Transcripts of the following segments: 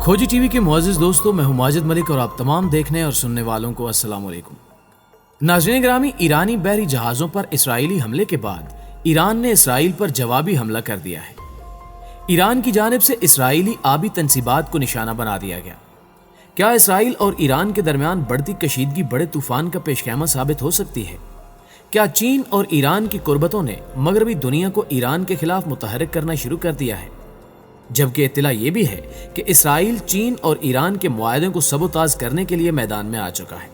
खोजी टीवी के मुअज़्ज़िज़ दोस्तों, मैं हूं माजिद मलिक और आप तमाम देखने और सुनने वालों को अस्सलाम वालेकुम। नाज़रीन ग्रामी, ईरानी बहरी जहाज़ों पर इसराइली हमले के बाद ईरान ने इसराइल पर जवाबी हमला कर दिया है। ईरान की जानिब से इसराइली आबी तंसीबात को निशाना बना दिया गया। क्या इसराइल और ईरान के दरमियान बढ़ती कशीदगी बड़े तूफान का पेशखैमा साबित हो सकती है? क्या चीन और ईरान की कुर्बतों ने मगरबी दुनिया को ईरान के खिलाफ मुतहर्रिक करना शुरू कर दिया है? जबकि इत्तला ये भी है कि इसराइल चीन और ईरान के मुआहदे को सबोताज करने के लिए मैदान में आ चुका है।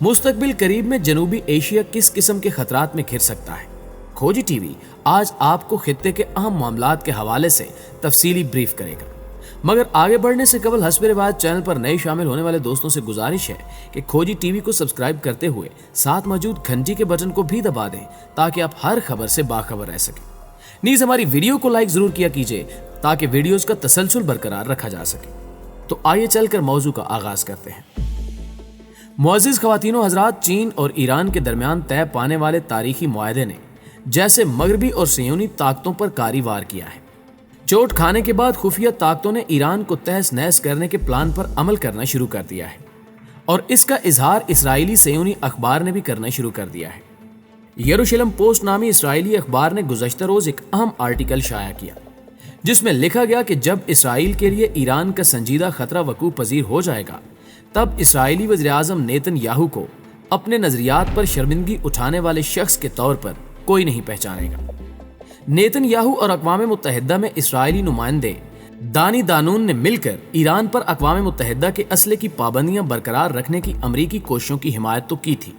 मुस्तकबिल करीब में जनूबी एशिया किस किस्म के खतरात में घिर सकता है? खोजी टीवी आज आपको खित्ते के अहम मामलात के हवाले से तफसीली ब्रीफ करेगा। मगर आगे बढ़ने से कबल हस्ब रिवायत चैनल पर नए शामिल होने वाले दोस्तों से गुजारिश है कि खोजी टीवी को सब्सक्राइब करते हुए साथ मौजूद घंटी के बटन को भी दबा दें ताकि आप हर खबर से बाखबर रह सकें। नीज हमारी वीडियो को लाइक जरूर किया कीजिए ताकि वीडियोस का तसलसल बरकरार रखा जा सके। तो आइए चलकर मौजू का आगाज करते हैं। मुअज़्ज़िज़ ख़वातीनो हज़रात, चीन और ईरान के दरमियान तय पाने वाले तारीखी मुआहदे ने जैसे मगरबी और सियोनी ताकतों पर कारी वार किया है। चोट खाने के बाद खुफिया ताकतों ने ईरान को तहस नहस करने के प्लान पर अमल करना शुरू कर दिया है और इसका इजहार इसराइली सियोनी अखबार ने भी करना शुरू कर दिया है। यरूशलेम पोस्ट नामी इसराइली अखबार ने गुज़श्ता रोज एक अहम आर्टिकल शाया किया जिसमें लिखा गया कि जब इसराइल के लिए ईरान का संजीदा खतरा वकूअ पजीर हो जाएगा तब इसराइली वज़ीर-ए-आज़म नेतन्याहू को अपने नजरियात पर शर्मिंदगी उठाने वाले शख्स के तौर पर कोई नहीं पहचानेगा। नेतन्याहू और अक़वाम मुत्तहिदा में इसराइली नुमाइंदे दानी दानून ने मिलकर ईरान पर अक़वाम मुत्तहिदा के असले की पाबंदियां बरकरार रखने की अमरीकी कोशिशों की हिमायत तो की थी,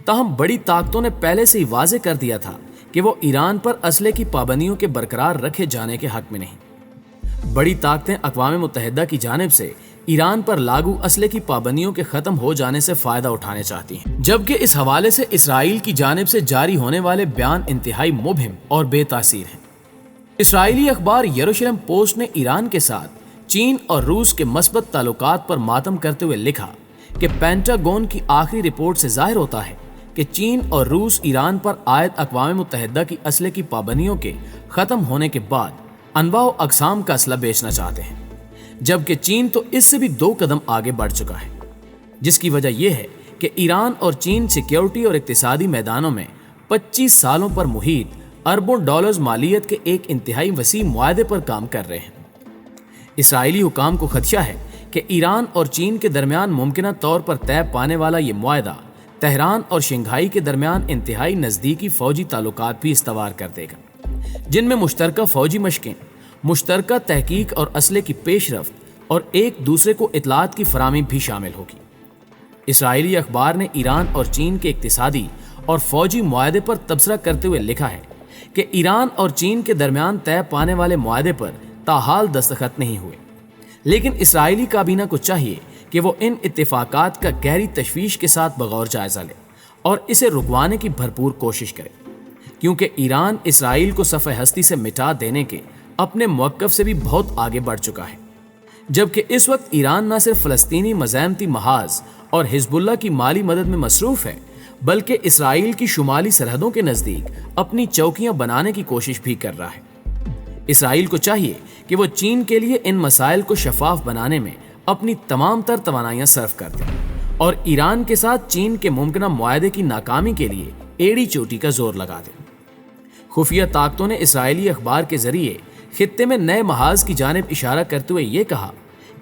ताहम बड़ी ताकतों ने पहले से ही वाज़े कर दिया था कि वो ईरान पर असले की पाबंदियों के बरकरार रखे जाने के हक में नहीं। बड़ी ताकतें अक़वाम मुत्तहिदा की जानिब से ईरान पर लागू असले की पाबंदियों के खत्म हो जाने से फायदा उठाने चाहती हैं, जबकि इस हवाले से इसराइल की जानिब से जारी होने वाले बयान इंतहाई मुबहिम और बेतासीर हैं। इसराइली अखबार यरूशलेम पोस्ट ने ईरान के साथ चीन और रूस के मस्बत ताल्लुकात पर मातम करते हुए लिखा कि पेंटागन की आखिरी रिपोर्ट से जाहिर होता है कि चीन और रूस ईरान पर आयद अक़वाम मुत्तहिदा की असले की पाबंदियों के खत्म होने के बाद अनवा व अक़साम का असला बेचना चाहते हैं, जबकि चीन तो इससे भी 2 कदम आगे बढ़ चुका है, जिसकी वजह यह है कि ईरान और चीन सिक्योरिटी और इक़्तिसादी मैदानों में 25 सालों पर मुहीत अरबों डॉलर्स मालियत के एक इंतहाई वसी मुआहदे पर काम कर रहे हैं। इसराइली हुकाम को खदशा है कि ईरान और चीन के दरमियान मुमकिना तौर पर तय पाने वाला ये मुआहदा तेहरान और शंघाई के दरमियान इंतहाई नज़दीकी फौजी ताल्लुकात भी इस्तवार कर देगा, जिनमें मुश्तरका फौजी मशकें, मुश्तरका तहकीक और असले की पेशरफ्त और एक दूसरे को इतलात की फराहमी भी शामिल होगी। इसराइली अखबार ने ईरान और चीन के इक्तिसादी और फौजी मुआहदे पर तबसरा करते हुए लिखा है कि ईरान और चीन के दरमियान तय पाने वाले मुआहदे पर ताहाल दस्तखत नहीं हुए, लेकिन इसराइली काबीना को चाहिए कि वो इन इत्तेफाकात का गहरी तशवीश के साथ बगौर जायजा ले और इसे रुकवाने की भरपूर कोशिश करे, क्योंकि ईरान इसराइल को सफ़े हस्ती से मिटा देने के अपने मौक़िफ़ से भी बहुत आगे बढ़ चुका है। जबकि इस वक्त ईरान न सिर्फ फ़लस्तीनी मज़ामती महाज और हिज़्बुल्लाह की माली मदद में मसरूफ़ है, बल्कि इसराइल की शुमाली सरहदों के नज़दीक अपनी चौकियाँ बनाने की कोशिश भी कर रहा है। इसराइल को चाहिए कि वो चीन के लिए इन मसाइल को शफाफ बनाने में अपनी तमाम तर तवानाइयाँ सर्व कर दें और ईरान के साथ चीन के मुमकिना मुआहदे की नाकामी के लिए एड़ी चोटी का जोर लगा दें। खुफिया ताकतों ने इसराइली अखबार के जरिए खित्ते में नए महाज की जानिब इशारा करते हुए ये कहा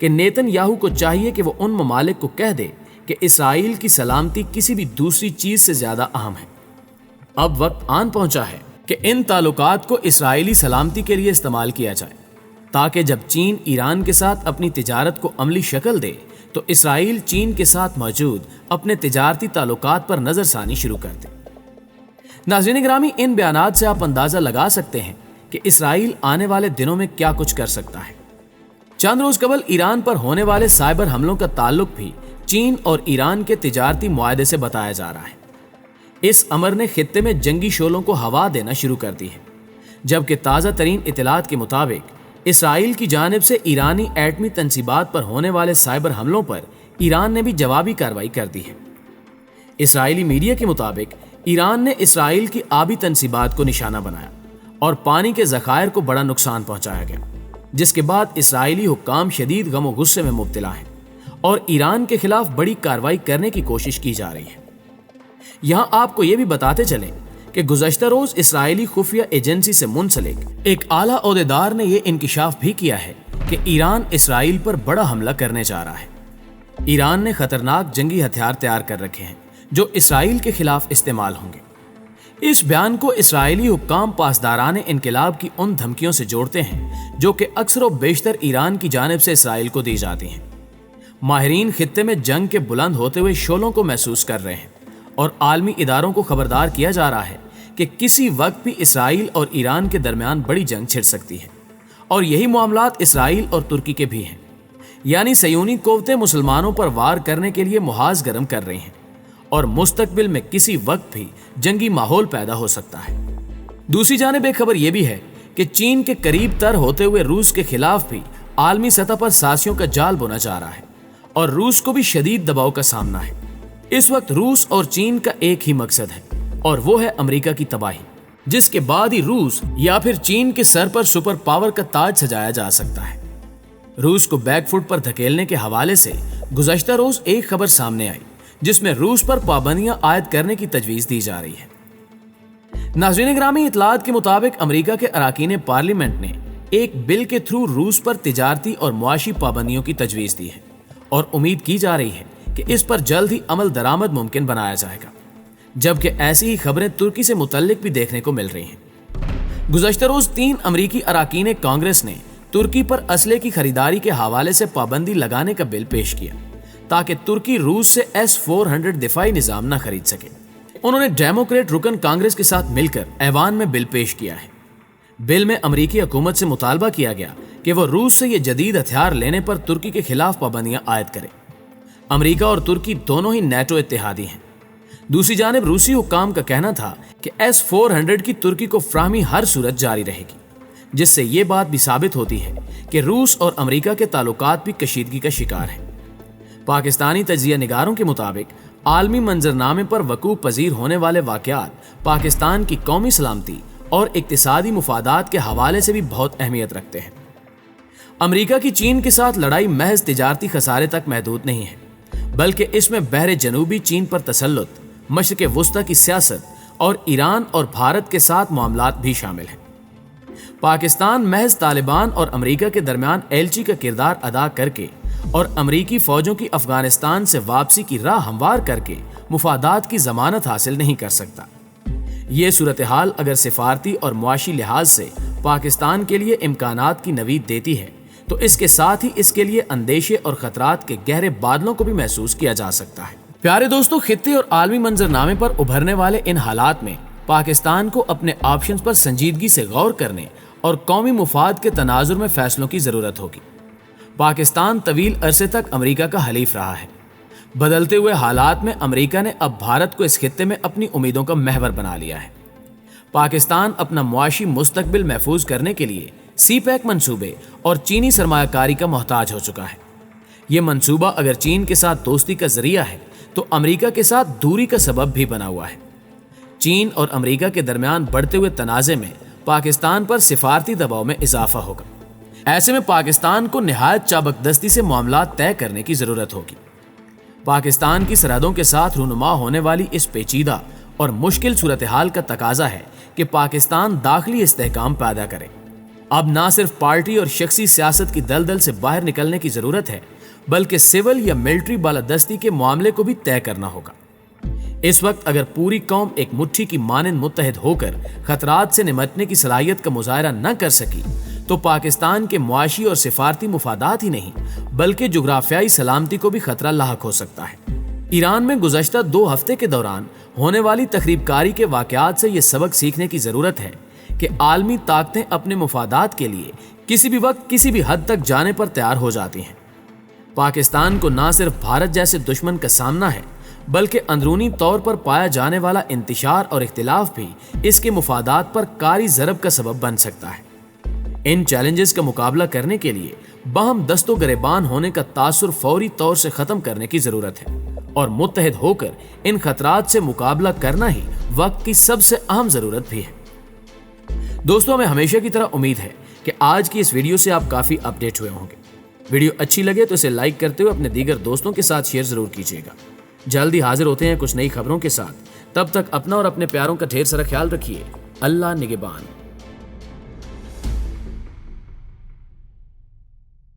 कि नेतन्याहू को चाहिए कि वो उन ममालिक को कह दे कि इसराइल की सलामती किसी भी दूसरी चीज से ज्यादा अहम है। अब वक्त आन पहुंचा है कि इन ताल्लुकात को इसराइली सलामती के लिए इस्तेमाल किया जाए, ताकि जब चीन ईरान के साथ अपनी तिजारत को अमली शक्ल दे तो इसराइल चीन के साथ मौजूद अपने तिजारती ताल्लुकात पर नजरसानी शुरू कर दे। नाज़रीन ग्रामी, इन बयानात से आप अंदाजा लगा सकते हैं कि इसराइल आने वाले दिनों में क्या कुछ कर सकता है। चंद रोज कबल ईरान पर होने वाले साइबर हमलों का ताल्लुक भी चीन और ईरान के तिजारती मुआहदे से बताया जा रहा है। इस अमर ने खित्ते में जंगी शोलों को हवा देना शुरू कर दी है, जबकि ताज़ा तरीन इतलात के मुताबिक इसराइल की जानिब से ईरानी एटमी तंसीबात पर होने वाले साइबर हमलों पर ईरान ने भी जवाबी कार्रवाई कर दी है। इसराइली मीडिया के मुताबिक ईरान ने इसराइल की आबी तंसीबात को निशाना बनाया और पानी के ज़खायर को बड़ा नुकसान पहुंचाया गया, जिसके बाद इसराइली हुक्काम शदीद गम और गुस्से में मुब्तला हैं और ईरान के खिलाफ बड़ी कार्रवाई करने की कोशिश की जा रही है। यहाँ आपको ये भी बताते चलें कि गुज़श्ता रोज इसराइली खुफिया एजेंसी से मुंसलिक एक आला ओहदेदार ने यह इंकिशाफ भी किया है कि ईरान इसराइल पर बड़ा हमला करने जा रहा है। ईरान ने खतरनाक जंगी हथियार तैयार कर रखे हैं जो इसराइल के खिलाफ इस्तेमाल होंगे। इस बयान को इसराइली हुक्काम पासदाराने इनकलाब की उन धमकियों से जोड़ते हैं जो कि अक्सर व बेशतर ईरान की जानिब से इसराइल को दी जाती हैं। माहिरीन खित्ते में जंग के बुलंद होते हुए शोलों को महसूस कर रहे हैं और आलमी इदारों को खबरदार किया जा रहा है कि किसी वक्त भी इसराइल और ईरान के दरमियान बड़ी जंग छिड़ सकती है और यही मामलात इसराइल और तुर्की के भी हैं। यानी सयूनी कुव्वतें मुसलमानों पर वार करने के लिए मुहाज गर्म कर रही हैं और मुस्तकबिल में किसी वक्त भी जंगी माहौल पैदा हो सकता है। दूसरी जानिब एक खबर यह भी है कि चीन के करीब तर होते हुए रूस के खिलाफ भी आलमी सतह पर साजिशों का जाल बुना जा रहा है और रूस को भी शदीद दबाव का सामना है। इस वक्त रूस और चीन का एक ही मकसद है और वो है अमेरिका की तबाही, जिसके बाद ही रूस या फिर चीन के सर पर सुपर पावर का ताज सजाया जा सकता है। रूस को बैकफुट पर धकेलने के हवाले से गुज़श्ता रोज एक खबर सामने आई जिसमें रूस पर पाबंदियां आयद करने की तजवीज दी जा रही है। नाज़रीन ग्रामी, इतलात के मुताबिक अमेरिका के अराकीन पार्लियामेंट ने एक बिल के थ्रू रूस पर तिजारती और मुआशी पाबंदियों की तजवीज दी है और उम्मीद की जा रही है कि इस पर जल्द ही अमल दरामद मुमकिन बनाया जाएगा, जबकि ऐसी ही खबरें तुर्की से मुतल्लिक भी देखने को मिल रही हैं। गुज़श्ता रोज 3 अमरीकी अराकीन कांग्रेस ने तुर्की पर असले की खरीदारी के हवाले से पाबंदी लगाने का बिल पेश किया ताकि तुर्की रूस से S-400 दिफाई निजाम न खरीद सके। उन्होंने डेमोक्रेट रुकन कांग्रेस के साथ मिलकर ऐवान में बिल पेश किया है। बिल में अमरीकी हुकूमत से मुतालबा किया गया कि वो रूस से ये जदीद हथियार लेने पर तुर्की के खिलाफ पाबंदियां आयद करे। अमरीका और तुर्की दोनों ही नेटो इत्तेहादी हैं। दूसरी जानिब रूसी हुक्काम का कहना था कि S-400 की तुर्की को फ्राहमी हर सूरत जारी रहेगी, जिससे ये बात भी साबित होती है कि रूस और अमरीका के ताल्लुकात भी कशीदगी का शिकार हैं। पाकिस्तानी तजिया निगारों के मुताबिक आलमी मंजरनामे पर वकूफ पजीर होने वाले वाक़यात पाकिस्तान की कौमी सलामती और इक्तिसादी मुफादात के हवाले से भी बहुत अहमियत रखते हैं। अमरीका की चीन के साथ लड़ाई महज तिजारती खसारे तक महदूद नहीं है, बल्कि इसमें बहरे जनूबी चीन पर तसल्लुत, मशरिक़ वुस्ता की सियासत और ईरान और भारत के साथ मामलात भी शामिल हैं। पाकिस्तान महज तालिबान और अमरीका के दरमियान एलची का किरदार अदा करके और अमरीकी फौजों की अफगानिस्तान से वापसी की राह हमवार करके मुफादात की जमानत हासिल नहीं कर सकता। ये सूरत हाल अगर सिफारती और मुआशी लिहाज से पाकिस्तान के लिए इम्कानात की नवीद देती है तो इसके साथ ही इसके लिए अंदेशे और खतरात के गहरे बादलों को भी महसूस किया जा सकता है। प्यारे दोस्तों, खित्ते और आलमी मंजरनामे पर उभरने वाले इन हालात में पाकिस्तान को अपने ऑप्शंस पर संजीदगी से गौर करने और कौमी मुफाद के तनाजुर में फैसलों की जरूरत होगी। पाकिस्तान तवील अरसे तक अमेरिका का हलीफ रहा है। बदलते हुए हालात में अमेरिका ने अब भारत को इस खित्ते में अपनी उम्मीदों का महवर बना लिया है। पाकिस्तान अपना मुआशी मुस्तकबिल महफूज करने के लिए CPEC मंसूबे और चीनी सरमायाकारी का मोहताज हो चुका है। ये मंसूबा अगर चीन के साथ दोस्ती का जरिया है तो अमेरिका के साथ दूरी का सबब भी बना हुआ है। चीन और अमेरिका के दरमियान बढ़ते हुए तनाज़े में पाकिस्तान पर सिफारती दबाव में इजाफा होगा। ऐसे में पाकिस्तान को निहायत चाबकदस्ती से मामलात तय करने की जरूरत होगी। पाकिस्तान की सरहदों के साथ रूनुमा होने वाली इस पेचीदा और मुश्किल सूरत हाल का तकाजा है कि पाकिस्तान दाखिली इस्तेहकाम पैदा करे। अब ना सिर्फ पार्टी और शख्सी सियासत की दलदल से बाहर निकलने की जरूरत है, बल्कि सिविल या मिलिट्री बालादस्ती के मामले को भी तय करना होगा। इस वक्त अगर पूरी कौम एक मुट्ठी की मानंद मुत्तहिद होकर खतरात से निमटने की सलाहियत का मुजाहरा न कर सकी तो पाकिस्तान के मुआशी और सिफारती मुफादात ही नहीं बल्कि जुग्राफियाई सलामती को भी खतरा लाहक हो सकता है। ईरान में गुज़श्ता 2 हफ्ते के दौरान होने वाली तखरीबकारी के वाक़यात से ये सबक सीखने की ज़रूरत है कि आलमी ताकतें अपने मुफादात के लिए किसी भी वक्त किसी भी हद तक जाने पर तैयार हो जाती हैं। पाकिस्तान को ना सिर्फ भारत जैसे दुश्मन का सामना है, बल्कि अंदरूनी तौर पर पाया जाने वाला इंतशार और इख्तिलाफ भी इसके मुफादात पर कारी ज़रब का सबब बन सकता है। इन चैलेंजेस का मुकाबला करने के लिए बाहम दस्तो गरेबान होने का तासुर फौरी तौर से ख़त्म करने की ज़रूरत है और मुत्तहिद होकर इन खतरात से मुकाबला करना ही वक्त की सबसे अहम ज़रूरत भी है। दोस्तों, हमें हमेशा की तरह उम्मीद है کہ آج کی اس ویڈیو سے آپ کافی اپڈیٹ ہوئے ہوں گے۔ ویڈیو اچھی لگے تو اسے لائک کرتے ہوئے اپنے دیگر دوستوں کے ساتھ شیئر ضرور کیجیے گا۔ جلدی حاضر ہوتے ہیں کچھ نئی خبروں کے ساتھ، تب تک اپنا اور اپنے پیاروں کا ڈھیر سارا خیال رکھیے۔ اللہ نگہبان۔